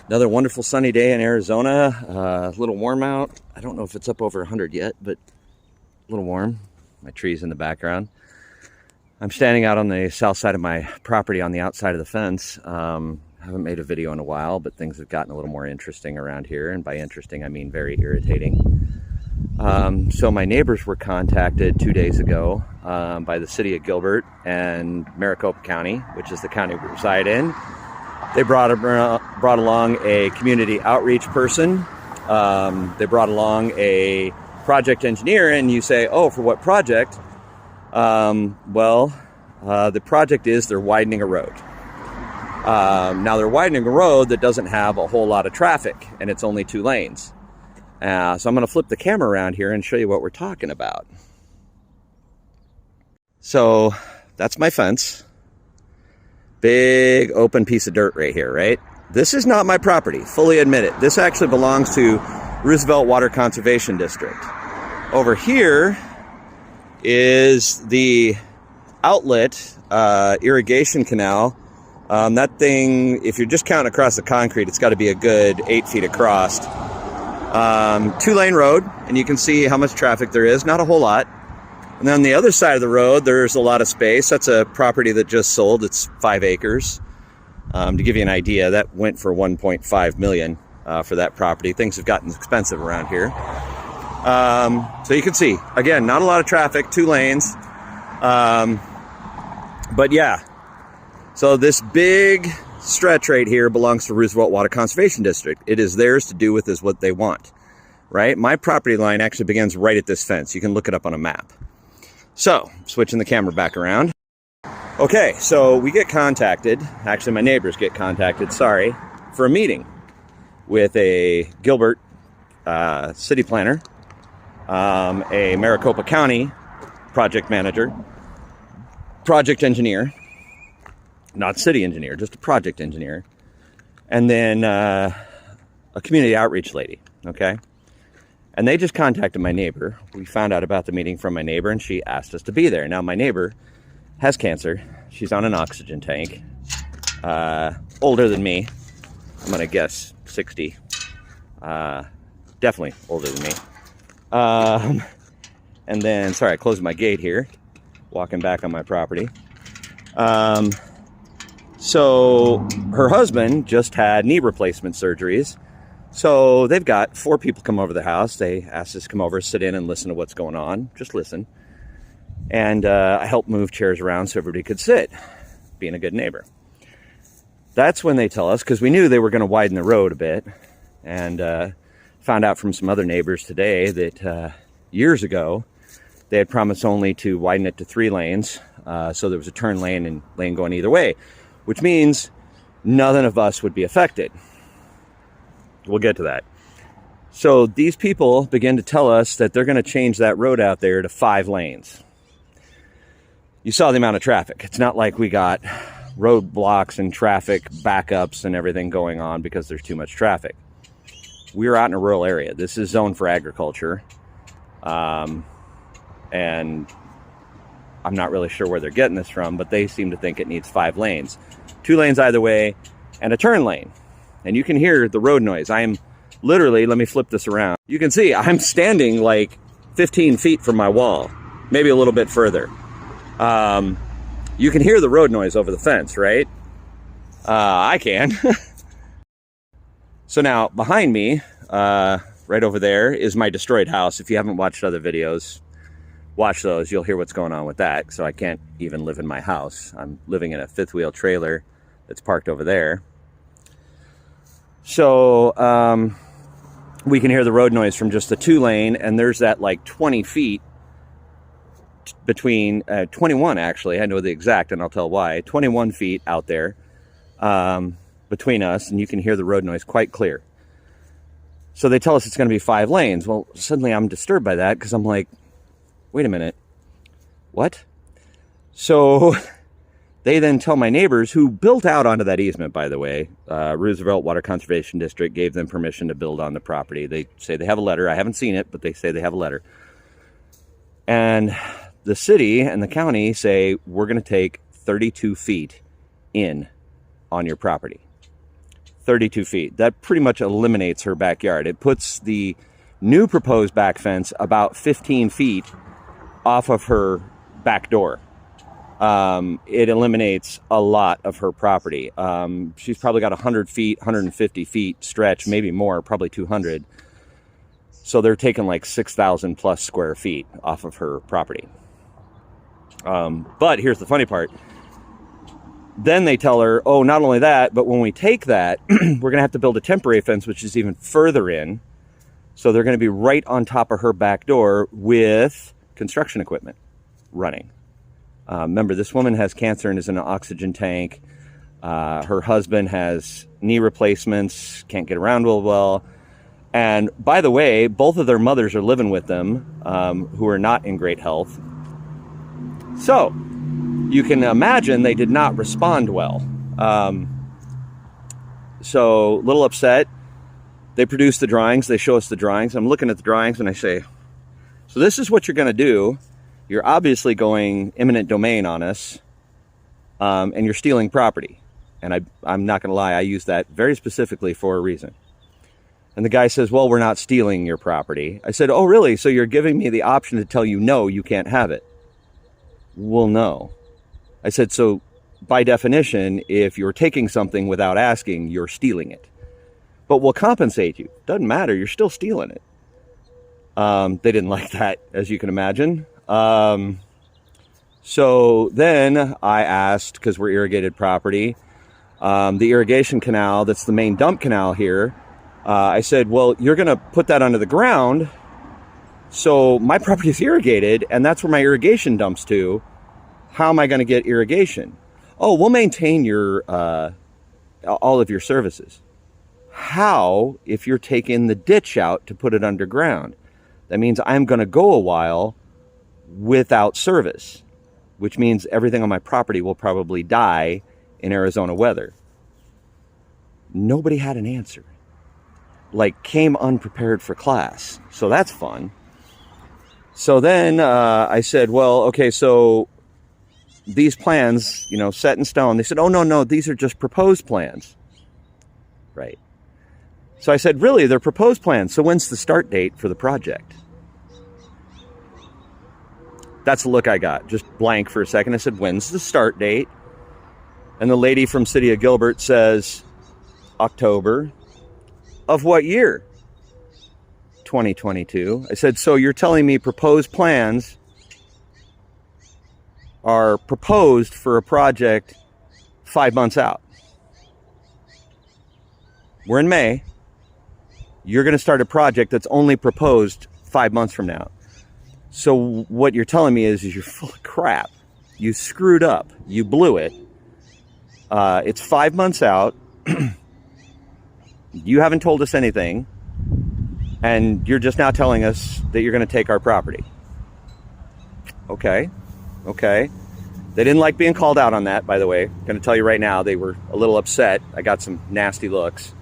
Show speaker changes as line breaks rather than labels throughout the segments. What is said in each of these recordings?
Another wonderful sunny day in Arizona. A little warm out. I don't know if it's up over 100 yet, but a little warm. My tree's in the background. I'm standing out on the south side of my property on the outside of the fence. Haven't made a video in a while, but things have gotten a little more interesting around here. And by interesting, I mean very irritating. So my neighbors were contacted 2 days ago by the city of Gilbert and Maricopa County, which is the county we reside in. They brought along a community outreach person. They brought along a project engineer, and you say, oh, for what project? The project is they're widening a road. Now they're widening a road that doesn't have a whole lot of traffic, and it's only 2 lanes. So I'm going to flip the camera around here and show you what we're talking about. So that's my fence. Big open piece of dirt right here, right? This is not my property, fully admit it. This actually belongs to Roosevelt Water Conservation District. Over here is the outlet irrigation canal. That thing, if you're just counting across the concrete, it's got to be a good 8 feet across. 2-lane road, and you can see how much traffic there is, not a whole lot. And then on the other side of the road, there's a lot of space. That's a property that just sold. It's 5 acres. To give you an idea, that went for $1.5 million for that property. Things have gotten expensive around here. So you can see, again, not a lot of traffic, 2 lanes. But yeah, so this big stretch right here belongs to Roosevelt Water Conservation District. It is theirs to do with is what they want, right? My property line actually begins right at this fence. You can look it up on a map. So, switching the camera back around. Okay, so we get contacted, actually my neighbors get contacted, for a meeting with a Gilbert city planner, a Maricopa County project manager, project engineer, not city engineer, just a project engineer, and then a community outreach lady, okay? And they just contacted my neighbor. We found out about the meeting from my neighbor, and she asked us to be there. Now, my neighbor has cancer. She's on an oxygen tank. Older than me. I'm going to guess 60. Definitely older than me. And then, sorry, I closed my gate here. Walking back on my property. So her husband just had knee replacement surgeries. So they've got 4 people come over the house. They asked us to come over, sit in and listen to what's going on. Just listen. And I helped move chairs around so everybody could sit, being a good neighbor. That's when they tell us, because we knew they were going to widen the road a bit. And found out from some other neighbors today that years ago, they had promised only to widen it to 3 lanes. So there was a turn lane and lane going either way, which means none of us would be affected. We'll get to that. So these people begin to tell us that they're going to change that road out there to 5 lanes. You saw the amount of traffic. It's not like we got roadblocks and traffic backups and everything going on because there's too much traffic. We're out in a rural area. This is zoned for agriculture. And I'm not really sure where they're getting this from, but they seem to think it needs 5 lanes. 2 lanes either way and a turn lane. And you can hear the road noise. I am literally, let me flip this around. You can see I'm standing like 15 feet from my wall, maybe a little bit further. You can hear the road noise over the fence, right? I can. So now behind me, right over there is my destroyed house. If you haven't watched other videos, watch those. You'll hear what's going on with that. So I can't even live in my house. I'm living in a 5th wheel trailer that's parked over there. So we can hear the road noise from just the 2 lane, and there's that like 20 feet between 21 actually. I know the exact, and I'll tell why. 21 feet out there between us, and you can hear the road noise quite clear. So they tell us it's going to be 5 lanes. Well, suddenly I'm disturbed by that because I'm like, wait a minute, what? So they then tell my neighbors, who built out onto that easement, by the way. Roosevelt Water Conservation District gave them permission to build on the property. They say they have a letter. I haven't seen it, but they say they have a letter. And the city and the county say, we're going to take 32 feet in on your property. 32 feet. That pretty much eliminates her backyard. It puts the new proposed back fence about 15 feet off of her back door. It eliminates a lot of her property. She's probably got 100 feet, 150 feet stretch, maybe more, probably 200. So they're taking like 6,000 plus square feet off of her property. But here's the funny part. Then they tell her, oh, not only that, but when we take that, we're going to have to build a temporary fence, which is even further in. So they're going to be right on top of her back door with construction equipment running. Remember, this woman has cancer and is in an oxygen tank. Her husband has knee replacements, can't get around real well. And by the way, both of their mothers are living with them, who are not in great health. So you can imagine they did not respond well. So a little upset. They produce the drawings. They show us the drawings. I'm looking at the drawings and I say, so this is what you're going to do. You're obviously going eminent domain on us, and you're stealing property. And I'm not going to lie, I use that very specifically for a reason. And the guy says, well, we're not stealing your property. I said, oh, really? So you're giving me the option to tell you, no, you can't have it. Well, no. I said, so by definition, if you're taking something without asking, you're stealing it. But we'll compensate you. Doesn't matter. You're still stealing it. They didn't like that, as you can imagine. So then I asked, because we're irrigated property, the irrigation canal, that's the main dump canal here. I said, well, you're going to put that under the ground. So my property is irrigated, and that's where my irrigation dumps to. How am I going to get irrigation? Oh, we'll maintain your all of your services. How if you're taking the ditch out to put it underground? That means I'm going to go a while without service, which means everything on my property will probably die in Arizona weather. Nobody had an answer. Like, came unprepared for class. So that's fun. So then I said, well, okay, so these plans, set in stone. They said, oh, no, these are just proposed plans. Right. So I said, really, they're proposed plans. So when's the start date for the project? That's the look I got. Just blank for a second. I said, when's the start date? And the lady from City of Gilbert says, October. Of what year? 2022. I said, so you're telling me proposed plans are proposed for a project 5 months out. We're in May. You're going to start a project that's only proposed 5 months from now. So what you're telling me is you're full of crap. You screwed up. You blew it. It's 5 months out. You haven't told us anything. And you're just now telling us that you're going to take our property. Okay. They didn't like being called out on that, by the way. I'm going to tell you right now, they were a little upset. I got some nasty looks.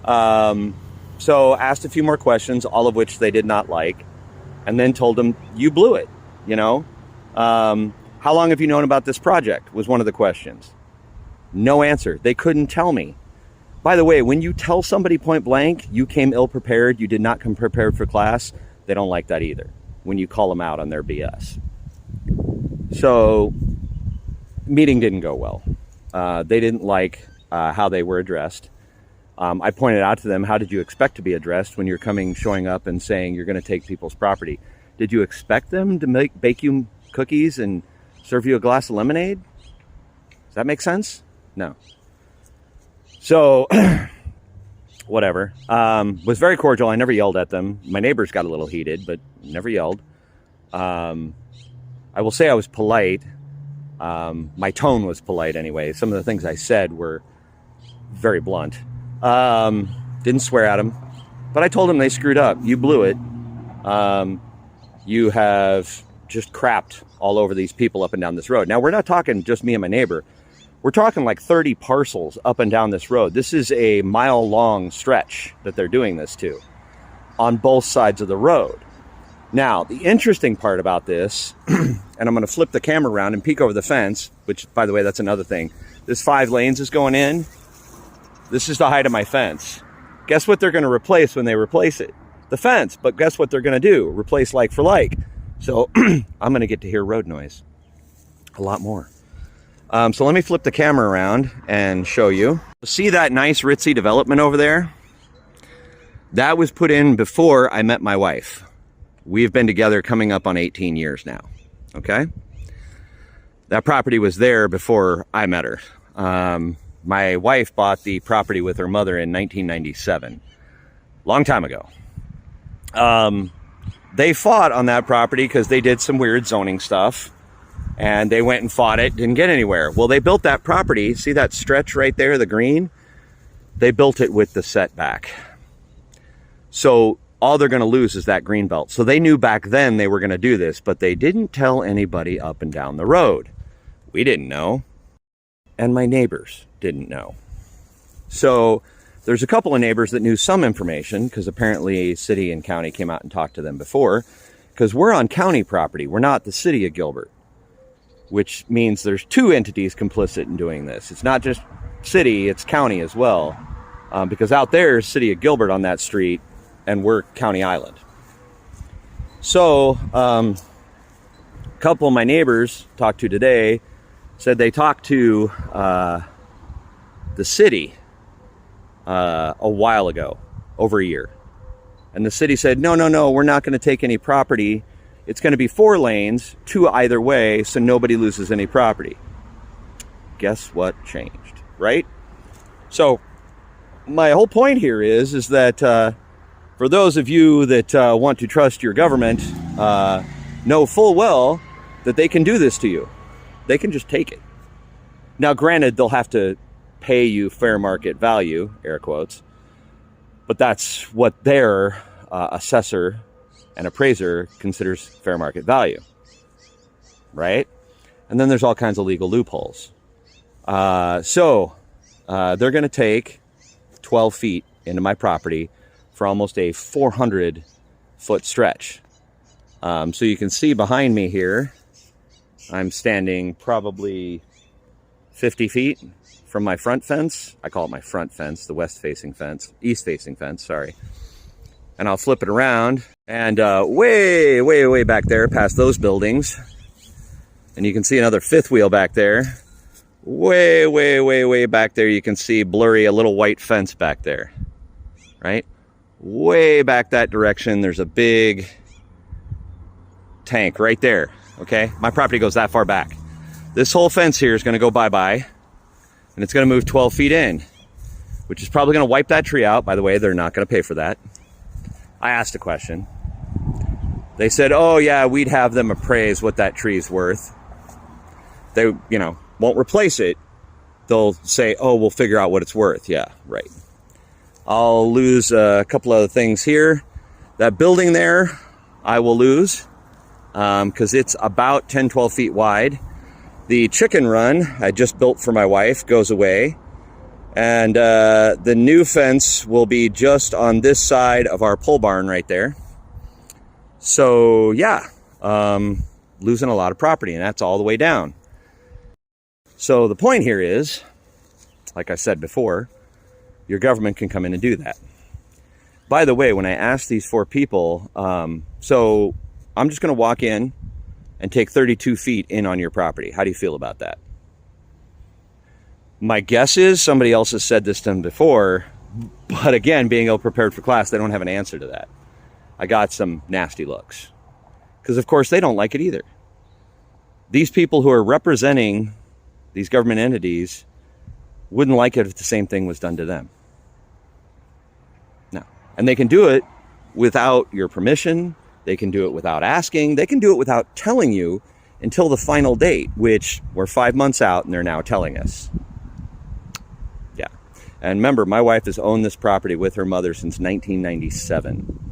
So asked a few more questions, all of which they did not like. And then told them, you blew it, How long have you known about this project was one of the questions. No answer. They couldn't tell me. By the way, when you tell somebody point blank, you came ill-prepared, you did not come prepared for class, they don't like that either, when you call them out on their BS. So, meeting didn't go well. They didn't like how they were addressed. I pointed out to them, how did you expect to be addressed when you're showing up and saying you're going to take people's property? Did you expect them to bake you cookies and serve you a glass of lemonade? Does that make sense? No. So, whatever. Was very cordial. I never yelled at them. My neighbors got a little heated, but never yelled. I will say I was polite. My tone was polite anyway. Some of the things I said were very blunt. Didn't swear at them, but I told them they screwed up. You blew it. You have just crapped all over these people up and down this road. Now, we're not talking just me and my neighbor. We're talking like 30 parcels up and down this road. This is a mile-long stretch that they're doing this to on both sides of the road. Now, the interesting part about this, and I'm going to flip the camera around and peek over the fence, which, by the way, that's another thing. This 5 lanes is going in. This is the height of my fence. Guess what they're going to replace when they replace it? The fence. But guess what they're going to do? Replace like for like. So I'm going to get to hear road noise a lot more. So let me flip the camera around and show you. See that nice ritzy development over there? That was put in before I met my wife. We've been together coming up on 18 years now. Okay? That property was there before I met her. My wife bought the property with her mother in 1997. Long time ago. They fought on that property because they did some weird zoning stuff. And they went and fought it, didn't get anywhere. Well, they built that property. See that stretch right there, the green? They built it with the setback. So all they're going to lose is that green belt. So they knew back then they were going to do this, but they didn't tell anybody up and down the road. We didn't know. And my neighbors didn't know. So there's a couple of neighbors that knew some information because apparently city and county came out and talked to them before, because we're on county property. We're not the city of Gilbert, which means there's two entities complicit in doing this. It's not just city, it's county as well, because out there is city of Gilbert on that street and we're County Island. So a couple of my neighbors talked to today said they talked to the city a while ago, over a year. And the city said, no, we're not going to take any property. It's going to be 4 lanes, 2 either way, so nobody loses any property. Guess what changed, right? So my whole point here is that for those of you that want to trust your government, know full well that they can do this to you. They can just take it. Now, granted, they'll have to pay you fair market value, air quotes, but that's what their assessor and appraiser considers fair market value, right? And then there's all kinds of legal loopholes. So they're going to take 12 feet into my property for almost a 400-foot stretch. So you can see behind me here, I'm standing probably 50 feet from my front fence. I call it my front fence, the west-facing fence, east-facing fence, sorry. And I'll flip it around, and way back there past those buildings, and you can see another fifth wheel back there. Way back there, you can see blurry, a little white fence back there, right? Way back that direction, there's a big tank right there, okay? My property goes that far back. This whole fence here is going to go bye-bye, and it's going to move 12 feet in, which is probably going to wipe that tree out. By the way, they're not going to pay for that. I asked a question. They said, oh yeah, we'd have them appraise what that tree's worth. They, won't replace it. They'll say, oh, we'll figure out what it's worth. Yeah, right. I'll lose a couple other things here. That building there, I will lose because it's about 10, 12 feet wide. The chicken run I just built for my wife goes away. And the new fence will be just on this side of our pole barn right there. So yeah, losing a lot of property, and that's all the way down. So the point here is, like I said before, your government can come in and do that. By the way, when I asked these 4 people, so I'm just going to walk in and take 32 feet in on your property. How do you feel about that? My guess is somebody else has said this to them before, but again, being ill-prepared for class, they don't have an answer to that. I got some nasty looks. Because, of course, they don't like it either. These people who are representing these government entities wouldn't like it if the same thing was done to them. No. And they can do it without your permission. They can do it without asking. They can do it without telling you until the final date, which we're 5 months out, and they're now telling us. Yeah. And remember, my wife has owned this property with her mother since 1997.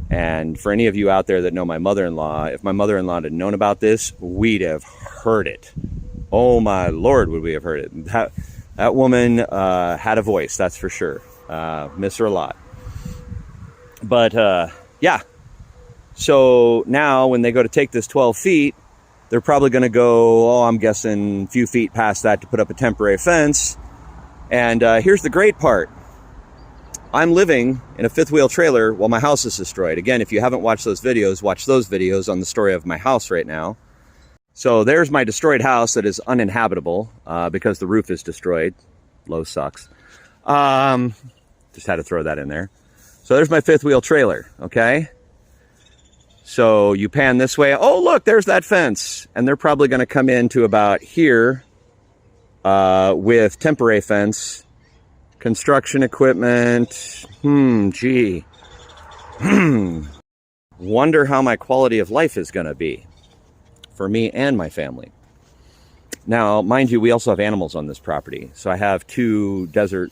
And for any of you out there that know my mother-in-law, if my mother-in-law had known about this, we'd have heard it. Oh my Lord, would we have heard it. That woman had a voice, that's for sure. Miss her a lot. But yeah. So now when they go to take this 12 feet, they're probably going to go, I'm guessing a few feet past that to put up a temporary fence. And here's the great part. I'm living in a fifth wheel trailer while my house is destroyed. Again, if you haven't watched those videos, watch those videos on the story of my house right now. So there's my destroyed house that is uninhabitable because the roof is destroyed. Low sucks. Just had to throw that in there. So there's my fifth wheel trailer, okay? So you pan this way. Oh, look, there's that fence. And they're probably going to come into about here with temporary fence. Construction equipment. Gee. Wonder how my quality of life is going to be for me and my family. Now, mind you, we also have animals on this property. So I have 2 desert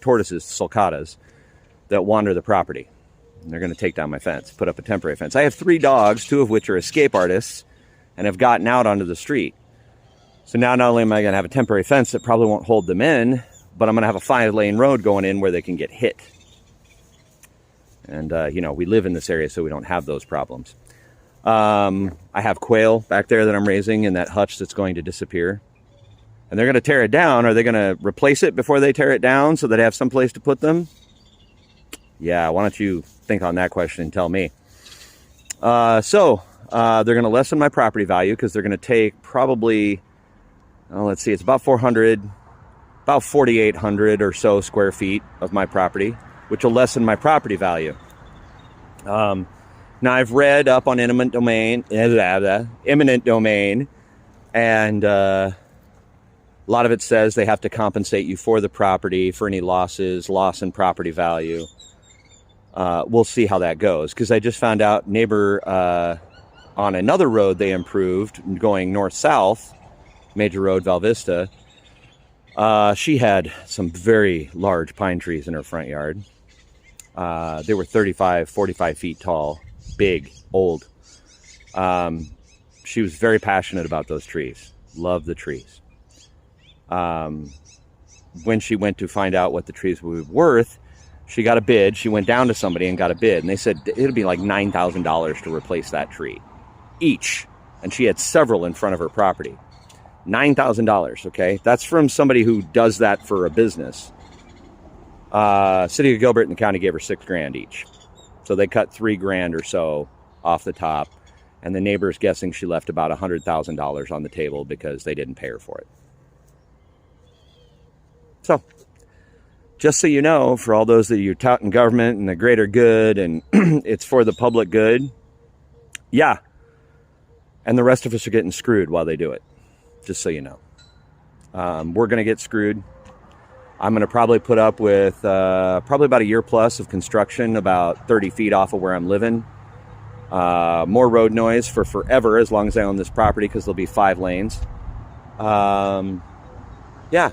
tortoises, sulcatas, that wander the property. And they're going to take down my fence, put up a temporary fence. I have 3 dogs, 2 of which are escape artists and have gotten out onto the street. So now not only am I going to have a temporary fence that probably won't hold them in, but I'm going to have a 5-lane road going in where they can get hit. And, you know, we live in this area, so we don't have those problems. I have quail back there that I'm raising in that hutch that's going to disappear. And they're going to tear it down. Are they going to replace it before they tear it down so that they have some place to put them? Yeah, why don't you think on that question and tell me. They're going to lessen my property value because they're going to take probably, let's see, it's about 4,800 or so square feet of my property, which will lessen my property value. Now I've read up on eminent domain, and a lot of it says they have to compensate you for the property for any loss in property value. We'll see how that goes, because I just found out neighbor on another road they improved going north-south, major road, Val Vista. She had some very large pine trees in her front yard. They were 35, 45 feet tall, big, old. She was very passionate about those trees. Loved the trees. When she went to find out what the trees were worth, she got a bid. She went down to somebody and got a bid. And they said it'd be like $9,000 to replace that tree each. And she had several in front of her property. $9,000, okay? That's from somebody who does that for a business. City of Gilbert and the county gave her $6,000 each. So they cut $3,000 or so off the top. And the neighbor's guessing she left about $100,000 on the table because they didn't pay her for it. So, just so you know, for all those that you tout in government and the greater good and it's for the public good, yeah. And the rest of us are getting screwed while they do it. Just so you know. We're going to get screwed. I'm going to probably put up with probably about a year plus of construction about 30 feet off of where I'm living. More road noise for forever as long as I own this property because there'll be 5 lanes. Yeah.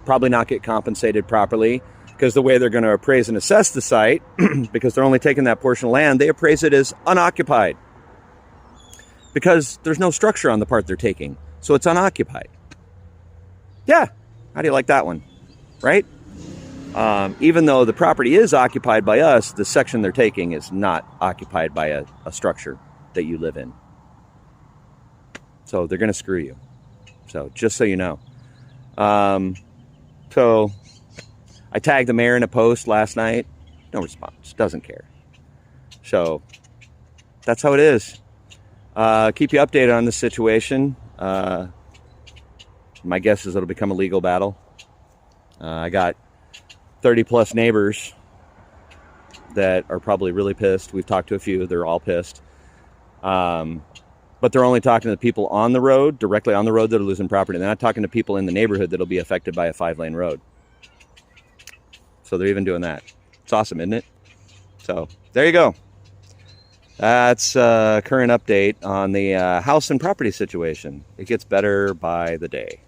Probably not get compensated properly because the way they're going to appraise and assess the site, because they're only taking that portion of land, they appraise it as unoccupied because there's no structure on the part they're taking. So it's unoccupied. Yeah. How do you like that one? Right? Even though the property is occupied by us, the section they're taking is not occupied by a structure that you live in. So they're going to screw you. So just so you know. So I tagged the mayor in a post last night. No response. Doesn't care. So that's how it is. Keep you updated on this situation. My guess is it'll become a legal battle. I got 30 plus neighbors that are probably really pissed. We've talked to a few. They're all pissed. But they're only talking to the people on the road, directly on the road that are losing property. They're not talking to people in the neighborhood that'll be affected by a 5-lane road. So they're even doing that. It's awesome, isn't it? So there you go. That's a current update on the house and property situation. It gets better by the day.